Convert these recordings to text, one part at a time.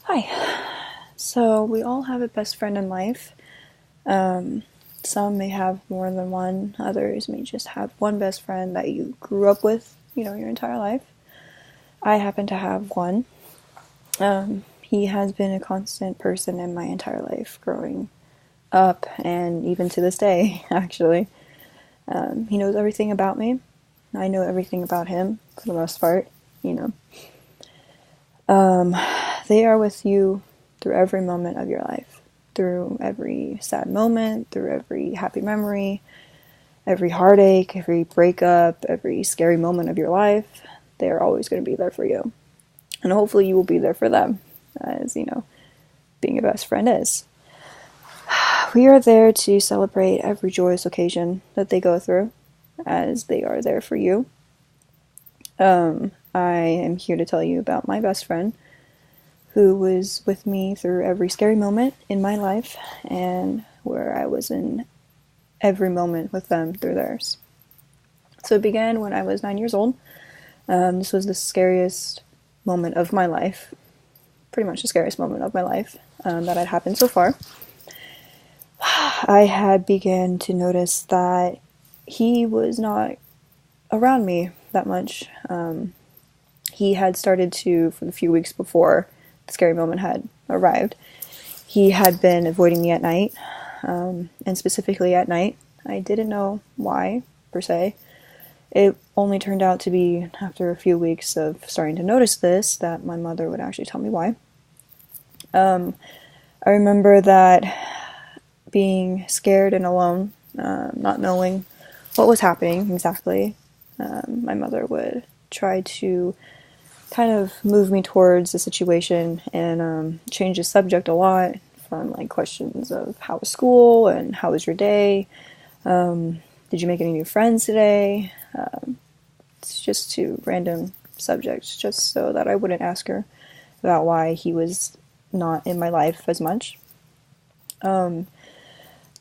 Hi. So, we all have a best friend in life. Some may have more than one, others may just have one best friend that you grew up with, your entire life. I happen to have one. He has been a constant person in my entire life, growing up and even to this day, actually. He knows everything about me. I know everything about him, for the most part, you know. They are with you through every moment of your life, through every sad moment, through every happy memory, every heartache, every breakup, every scary moment of your life. They are always going to be there for you. And hopefully you will be there for them, as, being a best friend is. We are there to celebrate every joyous occasion that they go through, as they are there for you. I am here to tell you about my best friend, who was with me through every scary moment in my life, and where I was in every moment with them through theirs. So it began when I was 9 years old. This was the scariest moment of my life, pretty much the scariest moment of my life that had happened so far. I had begun to notice that he was not around me that much. He had started to, for the few weeks before the scary moment had arrived, he had been avoiding me at night, and specifically at night. I didn't know why, per se. It only turned out to be after a few weeks of starting to notice this that my mother would actually tell me why. I remember that being scared and alone, not knowing what was happening exactly. My mother would try to kind of move me towards the situation and change the subject a lot, from like questions of how was school and how was your day, did you make any new friends today, it's just to random subjects, just so that I wouldn't ask her about why he was not in my life as much. During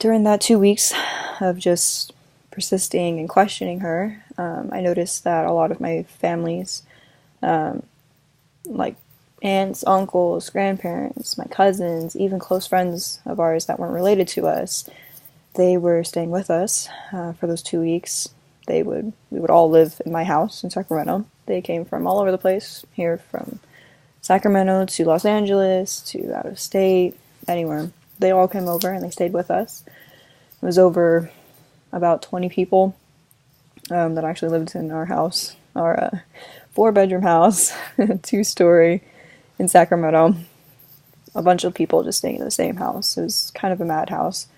that 2 weeks of just persisting and questioning her, I noticed that a lot of my family's, like aunts, uncles, grandparents, my cousins, even close friends of ours that weren't related to us, they were staying with us for those 2 weeks. We would all live in my house in Sacramento. They came from all over the place, here from Sacramento to Los Angeles to out of state, anywhere. They all came over and they stayed with us. It was over about 20 people that actually lived in our house, our 4-bedroom house, 2-story in Sacramento. A bunch of people just staying in the same house. It was kind of a madhouse.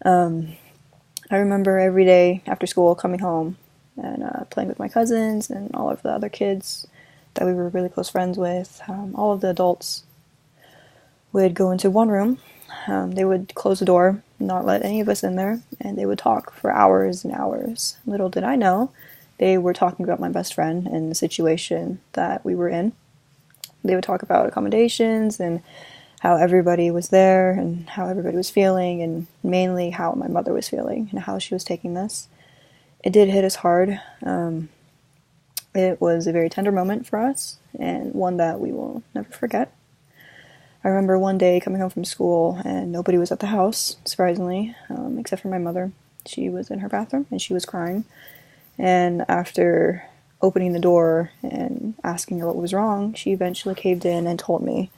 I remember every day after school coming home and playing with my cousins and all of the other kids that we were really close friends with. All of the adults would go into one room. They would close the door, not let any of us in there, and they would talk for hours and hours. Little did I know, they were talking about my best friend and the situation that we were in. They would talk about accommodations and how everybody was there and how everybody was feeling, and mainly how my mother was feeling and how she was taking this. It did hit us hard. It was a very tender moment for us, and one that we will never forget. I remember one day coming home from school and nobody was at the house, surprisingly, except for my mother. She was in her bathroom and she was crying. And after opening the door and asking her what was wrong, she eventually caved in and told me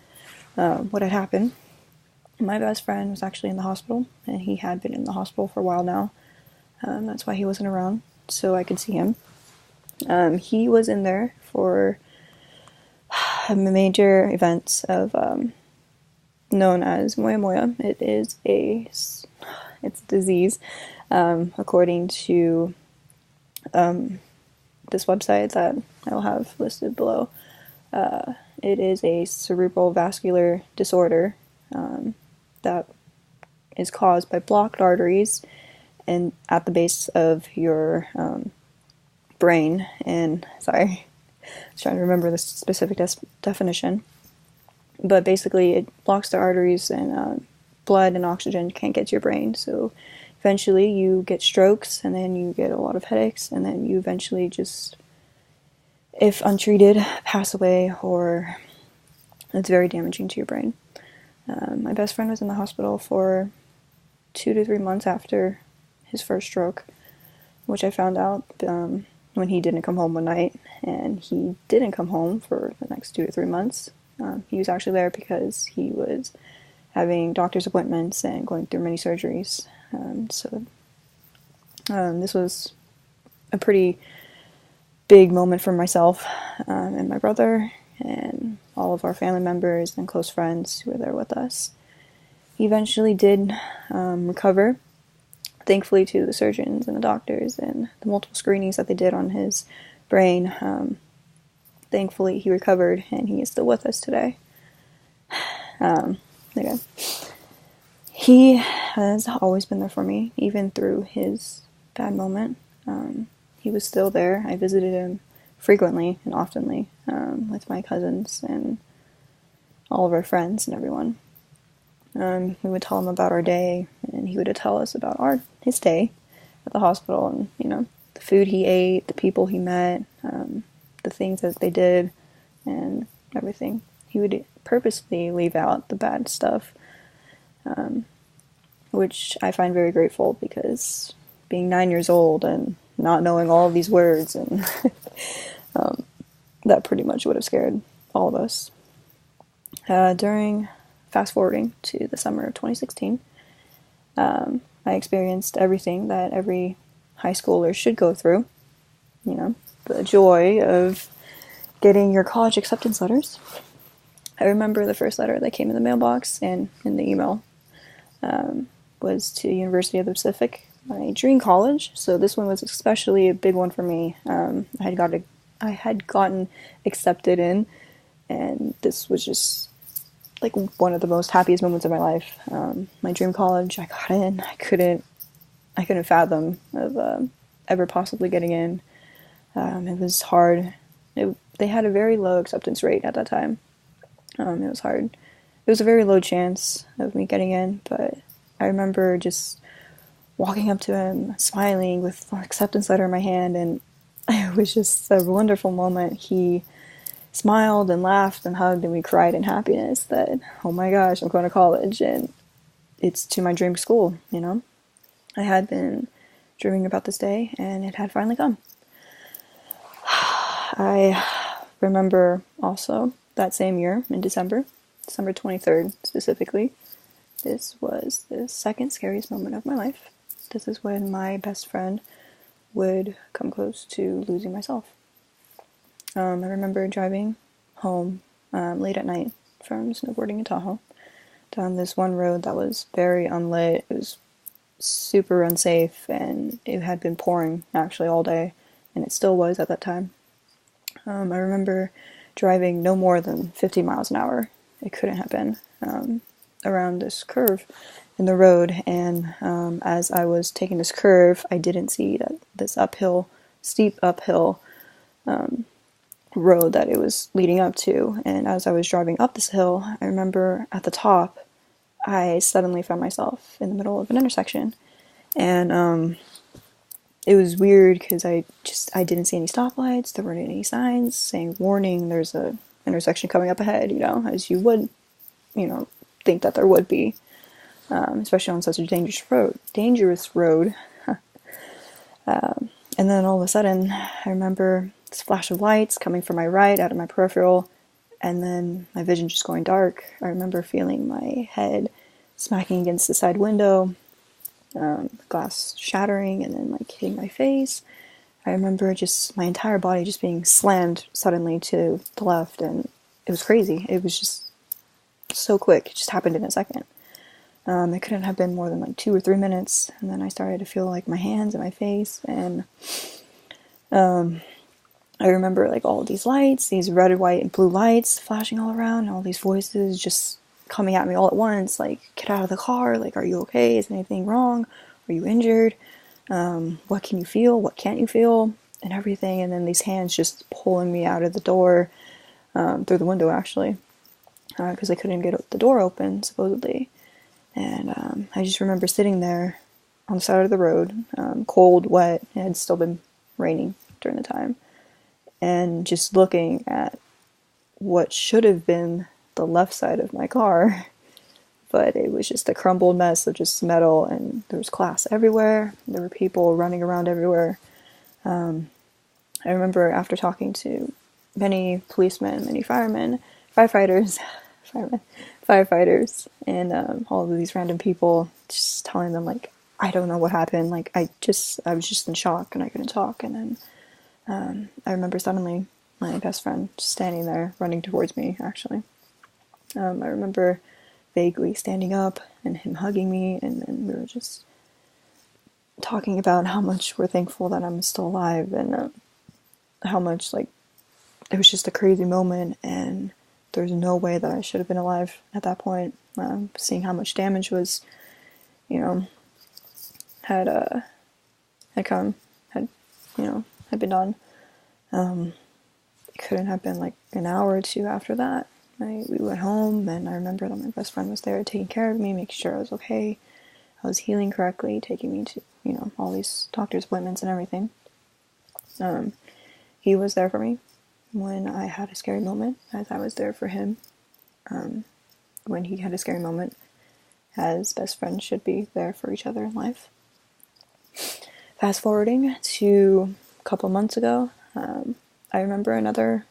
what had happened. My best friend was actually in the hospital, and he had been in the hospital for a while now. That's why he wasn't around, so I could see him. He was in there for major events of known as moya moya. It's a disease, according to this website that I'll have listed below. It is a cerebral vascular disorder that is caused by blocked arteries and at the base of your brain. And sorry, I was trying to remember the specific definition. But basically, it blocks the arteries, and blood and oxygen can't get to your brain. So eventually, you get strokes, and then you get a lot of headaches, and then you eventually just, if untreated, pass away or It's very damaging to your brain. My best friend was in the hospital for 2 to 3 months after his first stroke, which I found out when he didn't come home one night, and he didn't come home for the next 2 to 3 months. He was actually there because he was having doctor's appointments and going through many surgeries. This was a pretty big moment for myself and my brother and all of our family members and close friends who were there with us. He eventually did recover, thankfully to the surgeons and the doctors and the multiple screenings that they did on his brain. Thankfully he recovered and he is still with us today. Okay. He has always been there for me, even through his bad moment. He was still there. I visited him frequently and oftenly with my cousins and all of our friends and everyone. We would tell him about our day, and he would tell us about his day at the hospital, and the food he ate, the people he met, the things that they did, and everything. He would purposely leave out the bad stuff, which I find very grateful, because being 9 years old and not knowing all of these words, and that pretty much would have scared all of us. Fast forwarding to the summer of 2016, I experienced everything that every high schooler should go through. The joy of getting your college acceptance letters. I remember the first letter that came in the mailbox and in the email was to University of the Pacific, my dream college. So this one was especially a big one for me. I had gotten accepted in, and this was just like one of the most happiest moments of my life. My dream college, I got in. I couldn't fathom of ever possibly getting in. It was hard. They had a very low acceptance rate at that time. It was hard. It was a very low chance of me getting in, but I remember just walking up to him, smiling with an acceptance letter in my hand, and it was just a wonderful moment. He smiled and laughed and hugged, and we cried in happiness that, oh my gosh, I'm going to college, and it's to my dream school, I had been dreaming about this day, and it had finally come. I remember also that same year, in December 23rd specifically, this was the second scariest moment of my life. This is when my best friend would come close to losing myself. I remember driving home late at night from snowboarding in Tahoe down this one road that was very unlit. It was super unsafe, and it had been pouring actually all day, and it still was at that time. I remember driving no more than 50 miles an hour. It couldn't have been, around this curve in the road, and as I was taking this curve, I didn't see that this steep uphill road that it was leading up to, and as I was driving up this hill, I remember at the top, I suddenly found myself in the middle of an intersection, and it was weird because I didn't see any stoplights. There weren't any signs saying warning, there's a intersection coming up ahead, as you would, think that there would be, especially on such a dangerous road. And then all of a sudden, I remember this flash of lights coming from my right out of my peripheral, and then my vision just going dark. I remember feeling my head smacking against the side window, glass shattering and then hitting my face. I remember just my entire body just being slammed suddenly to the left, and it was crazy. It was just so quick. It just happened in a second. It couldn't have been more than 2 or 3 minutes, and then I started to feel my hands and my face, and I remember all of these lights, these red, white, and blue lights flashing all around, and all these voices just coming at me all at once, get out of the car, are you okay? Is anything wrong? Are you injured? What can you feel? What can't you feel? And everything, and then these hands just pulling me out of the door, through the window actually, because I couldn't get the door open, supposedly. And I just remember sitting there on the side of the road, cold, wet. It had still been raining during the time, and just looking at what should have been the left side of my car, but it was just a crumbled mess of just metal, and there was glass everywhere. There were people running around everywhere. I remember after talking to many policemen, many firemen, firefighters, firemen, firefighters, and all of these random people, just telling them like, I don't know what happened. Like I was just in shock and I couldn't talk. And then I remember suddenly my best friend just standing there, running towards me. Actually, I remember vaguely standing up and him hugging me, and then we were just talking about how much we're thankful that I'm still alive, and how much like it was just a crazy moment, and there's no way that I should have been alive at that point. Seeing how much damage was, you know, had come, had, you know, had been done. It couldn't have been like an hour or two after that. We went home, and I remember that my best friend was there taking care of me, making sure I was okay, I was healing correctly, taking me to, you know, all these doctor's appointments and everything. He was there for me when I had a scary moment, as I was there for him when he had a scary moment, as best friends should be there for each other in life. Fast forwarding to a couple months ago, I remember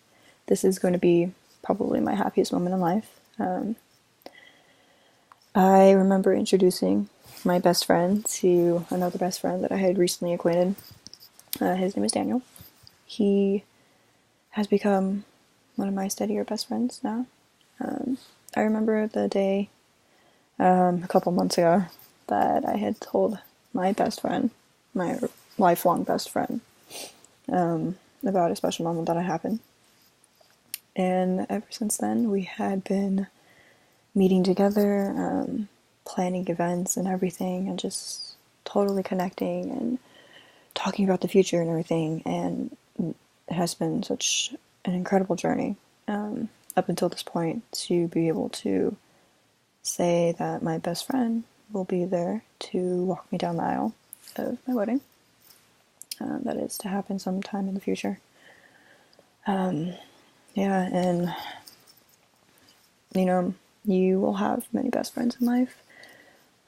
this is going to be probably my happiest moment in life. I remember introducing my best friend to another best friend that I had recently acquainted. His name is Daniel. He has become one of my steadier best friends now. I remember the day a couple months ago that I had told my best friend, my lifelong best friend, about a special moment that had happened. And ever since then, we had been meeting together, planning events and everything, and just totally connecting and talking about the future and everything. And it has been such an incredible journey up until this point, to be able to say that my best friend will be there to walk me down the aisle of my wedding. That is to happen sometime in the future. Yeah, and you know, you will have many best friends in life.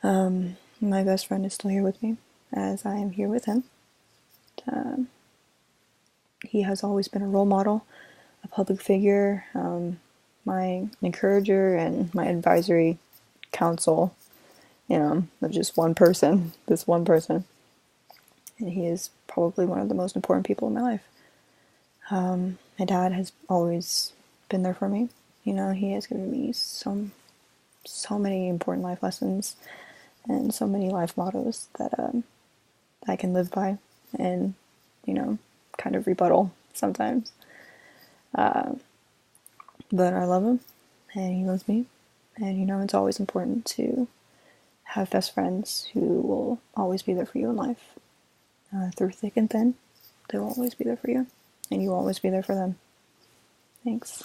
My best friend is still here with me, as I am here with him. He has always been a role model, a public figure, my encourager, and my advisory council, you know, of just one person, this one person. And he is probably one of the most important people in my life. My dad has always been there for me. You know, he has given me so many important life lessons and so many life mottos that I can live by and, you know, kind of rebuttal sometimes. But I love him, and he loves me. And, you know, it's always important to have best friends who will always be there for you in life. Through thick and thin, they will always be there for you, and you will always be there for them. Thanks.